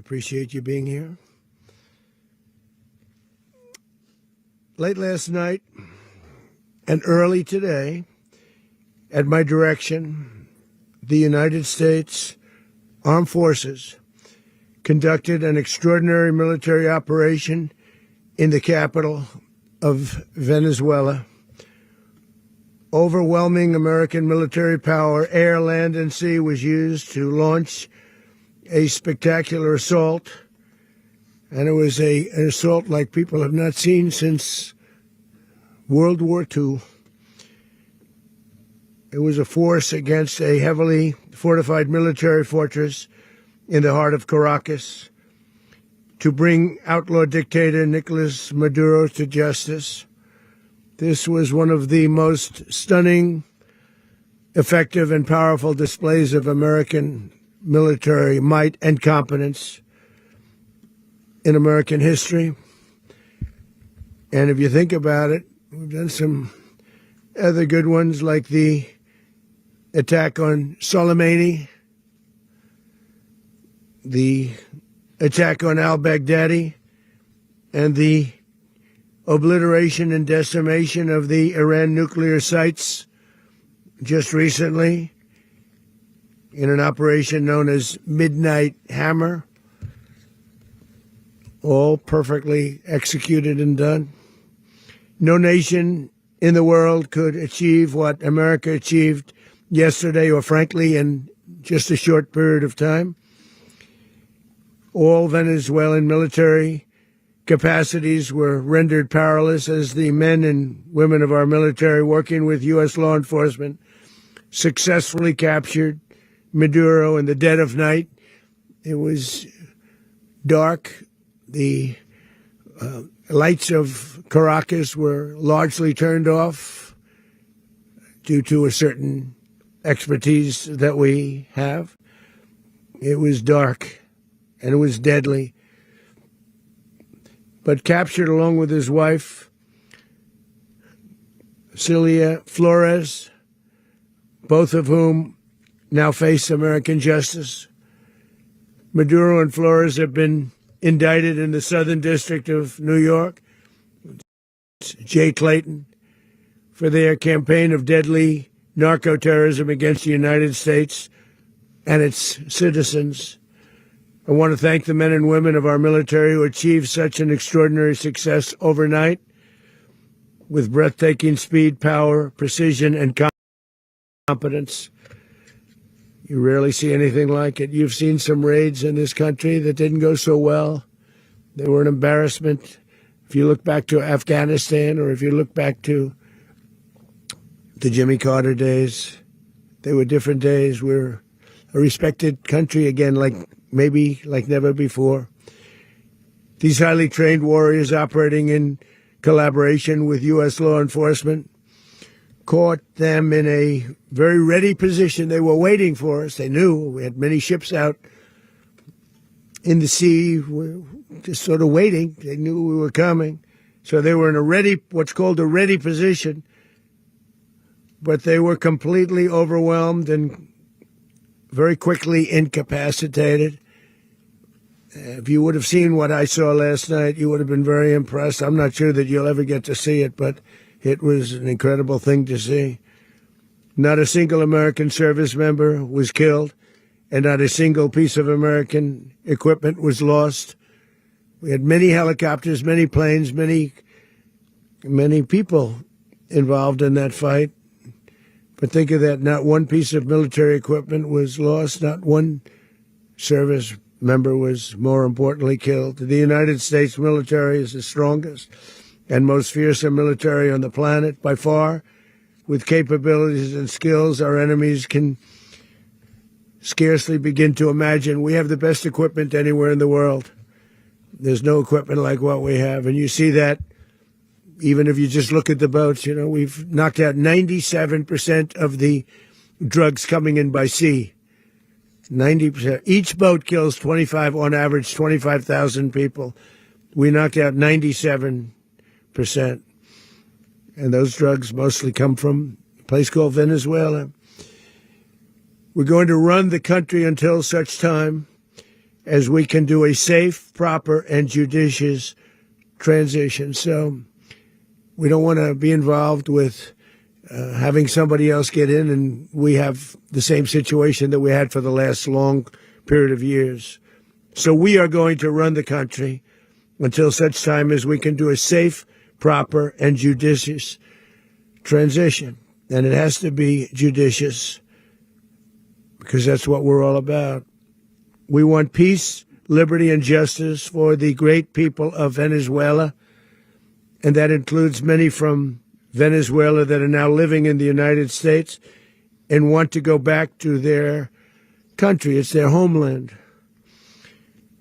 appreciate you being here. Late last night and early today, at my direction, the United States Armed Forces conducted an extraordinary military operation in the capital of Venezuela. Overwhelming American military power, air, land, and sea, was used to launch a spectacular assault. And it was an assault like people have not seen since World War II. It was a force against a heavily fortified military fortress in the heart of Caracas to bring outlaw dictator Nicolas Maduro to justice. This was one of the most stunning, effective, and powerful displays of American military might and competence in American history. And if you think about it, we've done some other good ones, like the attack on Soleimani, the attack on al-Baghdadi, and the obliteration and decimation of the Iran nuclear sites just recently in an operation known as Midnight Hammer. All perfectly executed and done. No nation in the world could achieve what America achieved yesterday, or frankly, in just a short period of time. All Venezuelan military capacities were rendered powerless as the men and women of our military, working with U.S. law enforcement, successfully captured Maduro in the dead of night. It was dark. The lights of Caracas were largely turned off due to a certain expertise that we have. It was dark and it was deadly. But captured along with his wife, Celia Flores, both of whom now face American justice. Maduro and Flores have been indicted in the Southern District of New York, Jay Clayton, for their campaign of deadly narco-terrorism against the United States and its citizens. I want to thank the men and women of our military who achieved such an extraordinary success overnight with breathtaking speed, power, precision, and competence. You rarely see anything like it. You've seen some raids in this country that didn't go so well. They were an embarrassment. If you look back to Afghanistan, or if you look back to the Jimmy Carter days, they were different days. We're a respected country again, maybe like never before. These highly trained warriors, operating in collaboration with U.S. law enforcement, caught them in a very ready position. They were waiting for us. They knew we had many ships out in the sea, just sort of waiting. They knew we were coming. So they were in what's called a ready position. But they were completely overwhelmed and very quickly incapacitated. If you would have seen what I saw last night, you would have been very impressed. I'm not sure that you'll ever get to see it, but it was an incredible thing to see. Not a single American service member was killed, and not a single piece of American equipment was lost. We had many helicopters, many planes, many people involved in that fight. But think of that, not one piece of military equipment was lost, not one service member was, more importantly, killed. The United States military is the strongest and most fearsome military on the planet by far, with capabilities and skills our enemies can scarcely begin to imagine. We have the best equipment anywhere in the world. There's no equipment like what we have, and you see that even if you just look at the boats. You know, we've knocked out 97% of the drugs coming in by sea. 90%. Each boat kills on average 25,000 people. We knocked out 97%. And those drugs mostly come from a place called Venezuela. We're going to run the country until such time as we can do a safe, proper, and judicious transition. So we don't want to be involved with having somebody else get in and we have the same situation that we had for the last long period of years. So we are going to run the country until such time as we can do a safe, proper, and judicious transition. And it has to be judicious because that's what we're all about. We want peace, liberty, and justice for the great people of Venezuela, and that includes many from Venezuela that are now living in the United States and want to go back to their country. It's their homeland.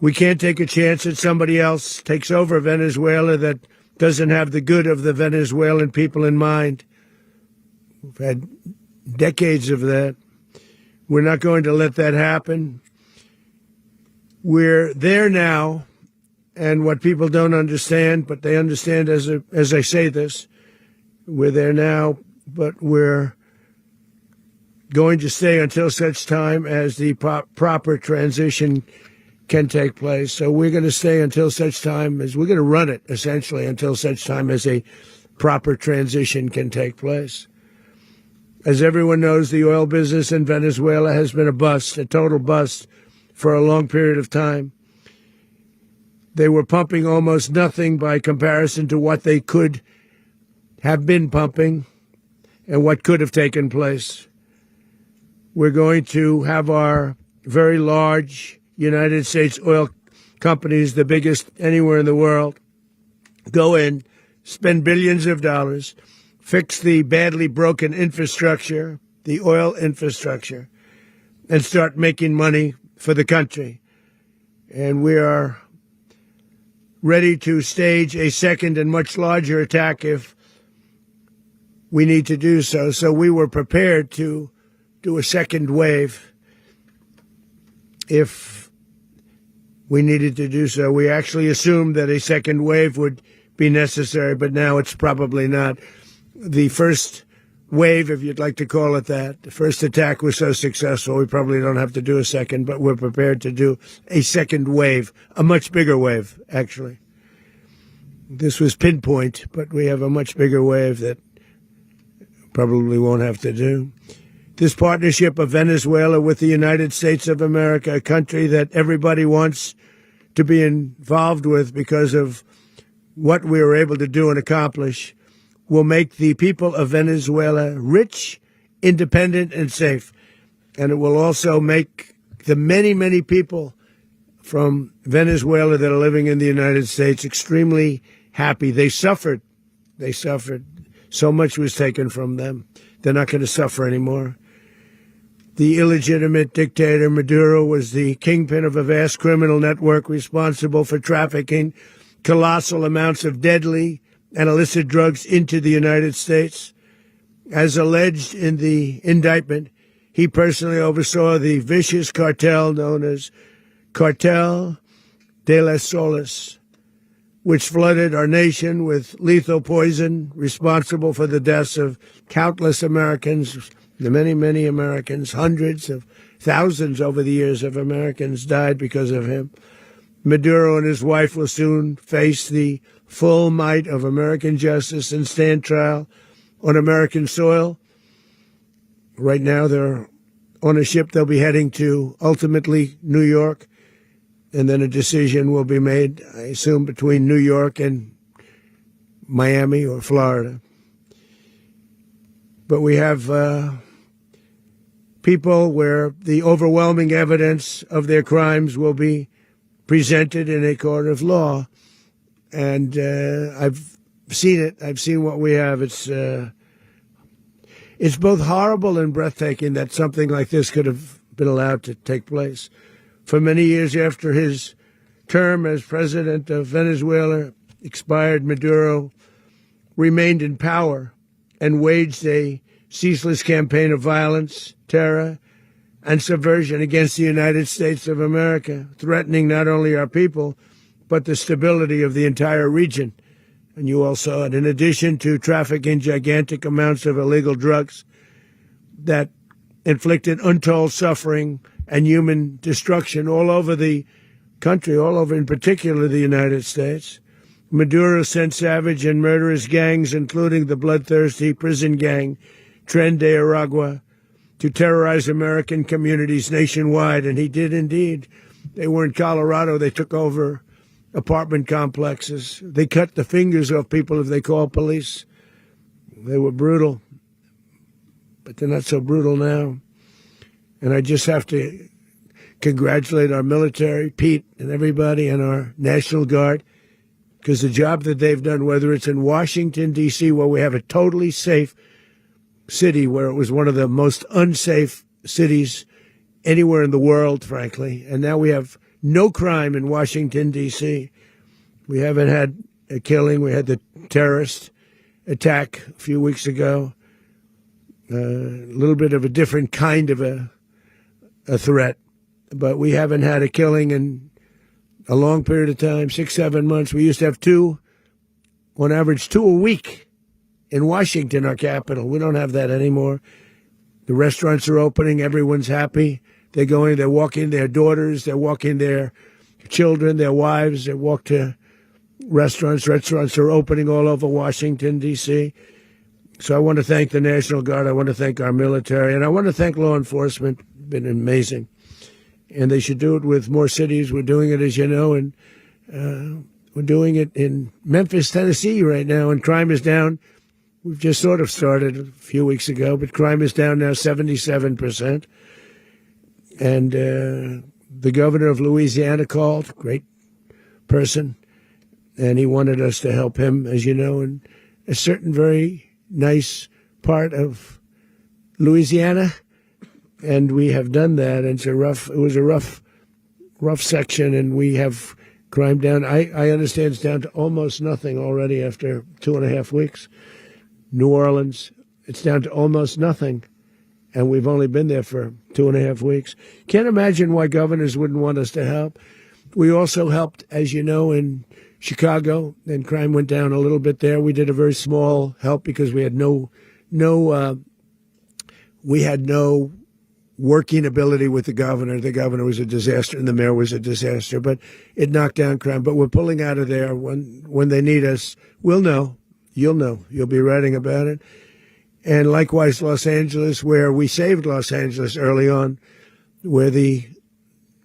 We can't take a chance that somebody else takes over Venezuela that doesn't have the good of the Venezuelan people in mind. We've had decades of that. We're not going to let that happen. We're there now, and what people don't understand, but they understand as I say this, we're there now, but we're going to stay until such time as the proper transition can take place. So we're going to stay until such time as we're going to run it, essentially, until such time as a proper transition can take place. As everyone knows, the oil business in Venezuela has been a bust, a total bust, for a long period of time. They were pumping almost nothing by comparison to what they could have been pumping and what could have taken place. We're going to have our very large United States oil companies, the biggest anywhere in the world, go in, spend billions of dollars, fix the badly broken infrastructure, the oil infrastructure, and start making money for the country. And we are ready to stage a second and much larger attack if we need to do so. So we were prepared to do a second wave if we needed to do so. We actually assumed that a second wave would be necessary, but now it's probably not. The first wave, if you'd like to call it that, the first attack was so successful, we probably don't have to do a second, but we're prepared to do a second wave, a much bigger wave, actually. This was pinpoint, but we have a much bigger wave that probably won't have to do. This partnership of Venezuela with the United States of America, a country that everybody wants to be involved with because of what we were able to do and accomplish, will make the people of Venezuela rich, independent, and safe. And it will also make the many, many people from Venezuela that are living in the United States extremely happy. They suffered. They suffered. So much was taken from them. They're not going to suffer anymore. The illegitimate dictator Maduro was the kingpin of a vast criminal network responsible for trafficking colossal amounts of deadly and illicit drugs into the United States. As alleged in the indictment, he personally oversaw the vicious cartel known as Cartel de las Solas, which flooded our nation with lethal poison, responsible for the deaths of countless Americans, the many, many Americans. Hundreds of thousands over the years of Americans died because of him. Maduro and his wife will soon face the full might of American justice and stand trial on American soil. Right now, they're on a ship. They'll be heading to, ultimately, New York. And then a decision will be made, I assume, between New York and Miami or Florida. But we have people where the overwhelming evidence of their crimes will be presented in a court of law. And I've seen it. I've seen what we have. It's both horrible and breathtaking that something like this could have been allowed to take place. For many years after his term as president of Venezuela expired, Maduro remained in power and waged a ceaseless campaign of violence, terror, and subversion against the United States of America, threatening not only our people, but the stability of the entire region. And you all saw it. In addition to trafficking gigantic amounts of illegal drugs that inflicted untold suffering and human destruction all over the country, all over, in particular the United States. Maduro sent savage and murderous gangs, including the bloodthirsty prison gang, Tren de Aragua, to terrorize American communities nationwide, and he did indeed. They were in Colorado. They took over apartment complexes. They cut the fingers off people if they called police. They were brutal, but they're not so brutal now. And I just have to congratulate our military, Pete and everybody, and our National Guard, because the job that they've done, whether it's in Washington, D.C., where we have a totally safe city, where it was one of the most unsafe cities anywhere in the world, frankly, and now we have no crime in Washington, D.C. We haven't had a killing. We had the terrorist attack a few weeks ago, a little bit of a different kind of a threat, but we haven't had a killing in a long period of time, 6-7 months. We used to have two, on average, 2 a week in Washington, our capital. We don't have that anymore. The restaurants are opening. Everyone's happy. They're going, they're walking their daughters, they're walking their children, their wives. They walk to restaurants. Restaurants are opening all over Washington, D.C. So I want to thank the National Guard. I want to thank our military. And I want to thank law enforcement. Been amazing. And they should do it with more cities. We're doing it, as you know, and we're doing it in Memphis, Tennessee right now, and crime is down. We've just sort of started a few weeks ago, but crime is down now 77%. And the governor of Louisiana called, great person, and he wanted us to help him, as you know, in a certain very nice part of Louisiana. And we have done that. And it was a rough section, and we have crime down. I understand it's down to almost nothing already after 2.5 weeks. New Orleans, it's down to almost nothing. And we've only been there for 2.5 weeks. Can't imagine why governors wouldn't want us to help. We also helped, as you know, in Chicago, and crime went down a little bit there. We did a very small help because we had no working ability with the governor. The governor was a disaster, and the mayor was a disaster. But it knocked down crime. But we're pulling out of there. When they need us, we'll know. You'll know. You'll be writing about it. And likewise, Los Angeles, where we saved Los Angeles early on, where the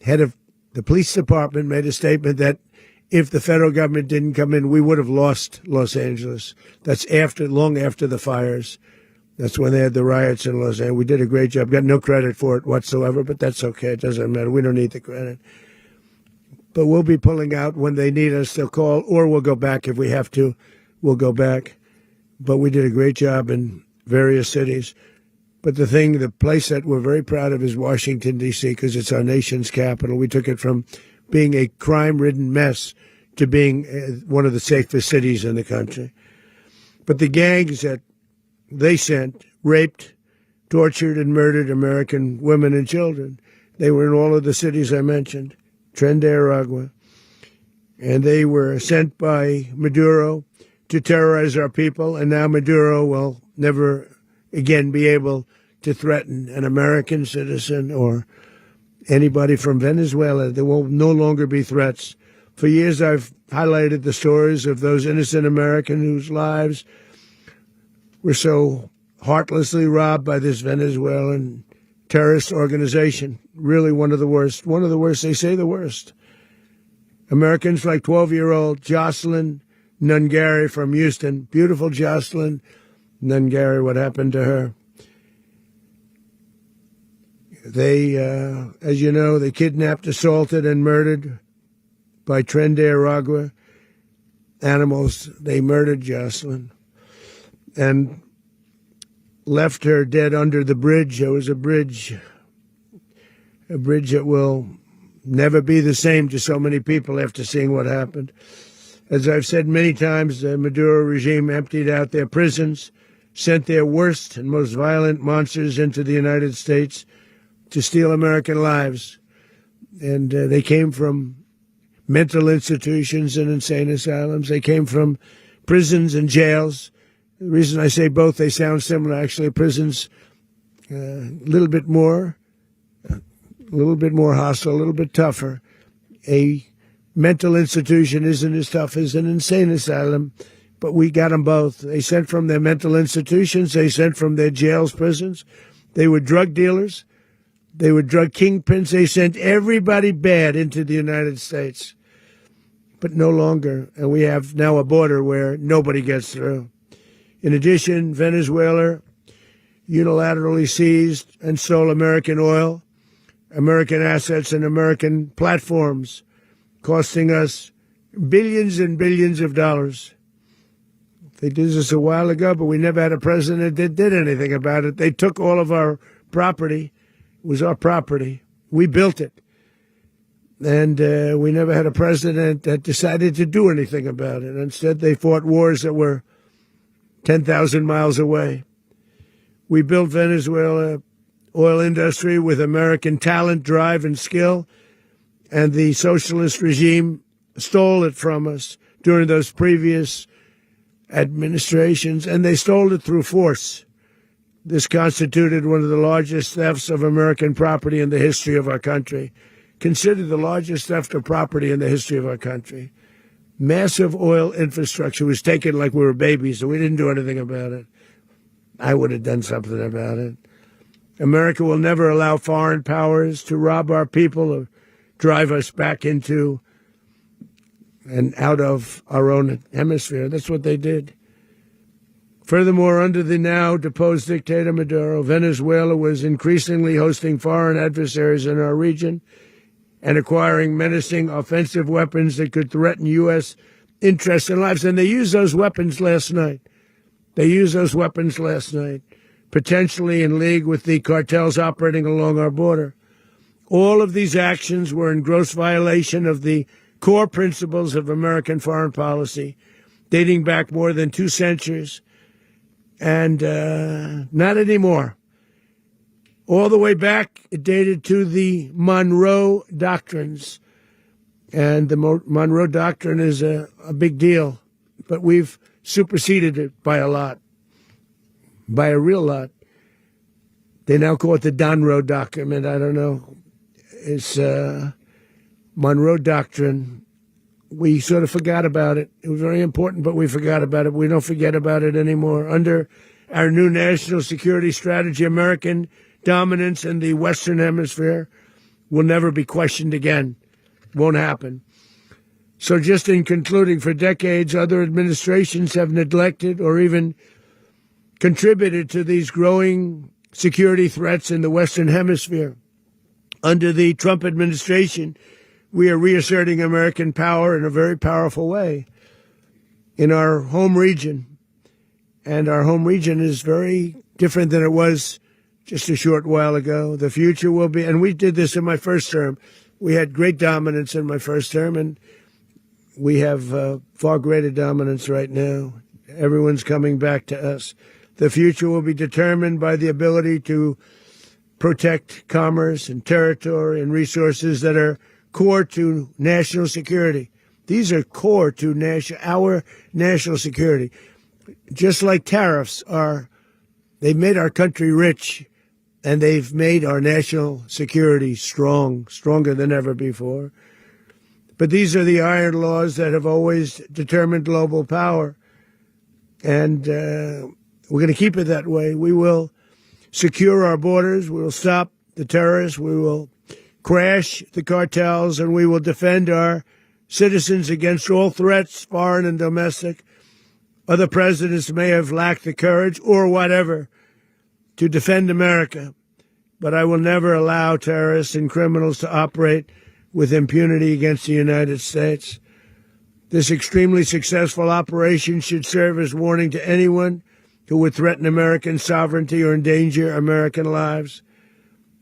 head of the police department made a statement that if the federal government didn't come in, we would have lost Los Angeles. That's long after the fires. That's when they had the riots in Los Angeles. We did a great job. Got no credit for it whatsoever, but that's okay. It doesn't matter. We don't need the credit. But we'll be pulling out when they need us. They'll call, or we'll go back if we have to. We'll go back. But we did a great job in various cities. But the place that we're very proud of is Washington, D.C., because it's our nation's capital. We took it from being a crime-ridden mess to being one of the safest cities in the country. But the gangs that they sent raped, tortured, and murdered American women and children. They were in all of the cities I mentioned, Tren de Aragua. And they were sent by Maduro to terrorize our people, and now Maduro will never again be able to threaten an American citizen or anybody from Venezuela. There will no longer be threats. For years, I've highlighted the stories of those innocent Americans whose lives were so heartlessly robbed by this Venezuelan terrorist organization. Really one of the worst. One of the worst. They say the worst. Americans like 12-year-old Jocelyn Nungari from Houston. Beautiful Jocelyn Nungari. What happened to her? They, as you know, they kidnapped, assaulted, and murdered by Tren de Aragua animals. They murdered Jocelyn and left her dead under the bridge. There was a bridge that will never be the same to so many people after seeing what happened. As I've said many times, the Maduro regime emptied out their prisons, sent their worst and most violent monsters into the United States to steal American lives. And they came from mental institutions and insane asylums. They came from prisons and jails. The reason I say both, they sound similar. Actually, prisons a little bit more hostile, a little bit tougher. A mental institution isn't as tough as an insane asylum, but we got them both. They sent from their mental institutions. They sent from their jails, prisons. They were drug dealers. They were drug kingpins. They sent everybody bad into the United States, but no longer. And we have now a border where nobody gets through. In addition, Venezuela unilaterally seized and stole American oil, American assets, and American platforms, costing us billions and billions of dollars. They did this a while ago, but we never had a president that did anything about it. They took all of our property. It was our property. We built it. And we never had a president that decided to do anything about it. Instead, they fought wars that were 10,000 miles away. We built Venezuela oil industry with American talent, drive, and skill, and the socialist regime stole it from us during those previous administrations, and they stole it through force. This constituted one of the largest thefts of American property in the history of our country. Considered the largest theft of property in the history of our country. Massive oil infrastructure was taken like we were babies, and we didn't do anything about it. I would have done something about it. America will never allow foreign powers to rob our people or drive us back into and out of our own hemisphere. That's what they did. Furthermore, under the now deposed dictator Maduro, Venezuela was increasingly hosting foreign adversaries in our region and acquiring menacing offensive weapons that could threaten U.S. interests and lives. And they used those weapons last night. Potentially in league with the cartels operating along our border. All of these actions were in gross violation of the core principles of American foreign policy, dating back more than 2 centuries, and not anymore. All the way back, it dated to the Monroe Doctrines, and the Monroe Doctrine is a big deal, but we've superseded it by a lot, by a real lot. They now call it the Donroe Document. I don't know. It's Monroe Doctrine. We sort of forgot about it. It was very important, but we forgot about it. We don't forget about it anymore. Under our new national security strategy, American dominance in the Western Hemisphere will never be questioned again. Won't happen. So just in concluding, for decades, other administrations have neglected or even contributed to these growing security threats in the Western Hemisphere. Under the Trump administration, we are reasserting American power in a very powerful way in our home region. And our home region is very different than it was just a short while ago. The future will be, and we did this in my first term. We had great dominance in my first term, and we have far greater dominance right now. Everyone's coming back to us. The future will be determined by the ability to protect commerce and territory and resources that are core to national security. These are core to our national security. Just like tariffs are, they've made our country rich, and they've made our national security stronger than ever before. But these are the iron laws that have always determined global power. And we're going to keep it that way. We will secure our borders. We will stop the terrorists. We will crash the cartels, and we will defend our citizens against all threats, foreign and domestic. Other presidents may have lacked the courage or whatever to defend America, but I will never allow terrorists and criminals to operate with impunity against the United States. This extremely successful operation should serve as warning to anyone who would threaten American sovereignty or endanger American lives.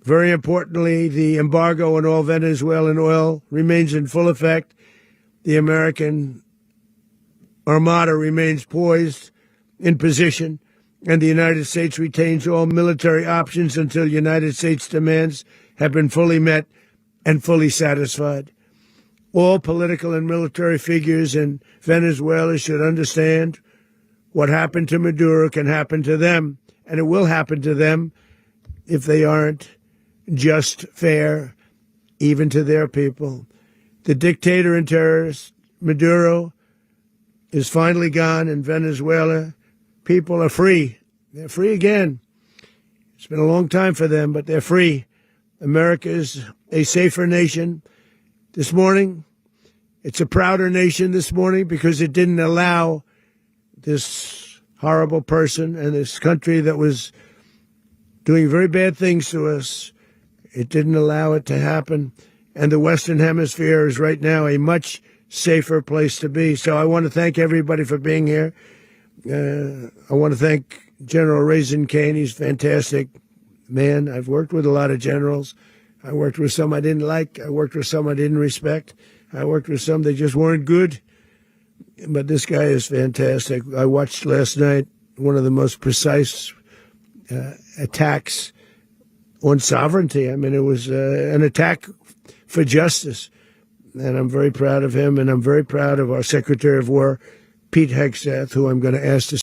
Very importantly, the embargo on all Venezuelan oil remains in full effect. The American Armada remains poised in position, and the United States retains all military options until United States demands have been fully met and fully satisfied. All political and military figures in Venezuela should understand what happened to Maduro can happen to them, and it will happen to them if they aren't just fair, even to their people. The dictator and terrorist, Maduro, is finally gone in Venezuela. People are free. They're free again. It's been a long time for them, but they're free. America is a safer nation. This morning, it's a prouder nation this morning because it didn't allow this horrible person and this country that was doing very bad things to us. It didn't allow it to happen. And the Western Hemisphere is right now a much safer place to be. So I want to thank everybody for being here. I want to thank General Raisin Kane. He's a fantastic man. I've worked with a lot of generals. I worked with some I didn't like. I worked with some I didn't respect. I worked with some that just weren't good. But this guy is fantastic. I watched last night one of the most precise attacks on sovereignty. I mean, it was an attack for justice. And I'm very proud of him, and I'm very proud of our Secretary of War, Pete Hegseth, who I'm going to ask to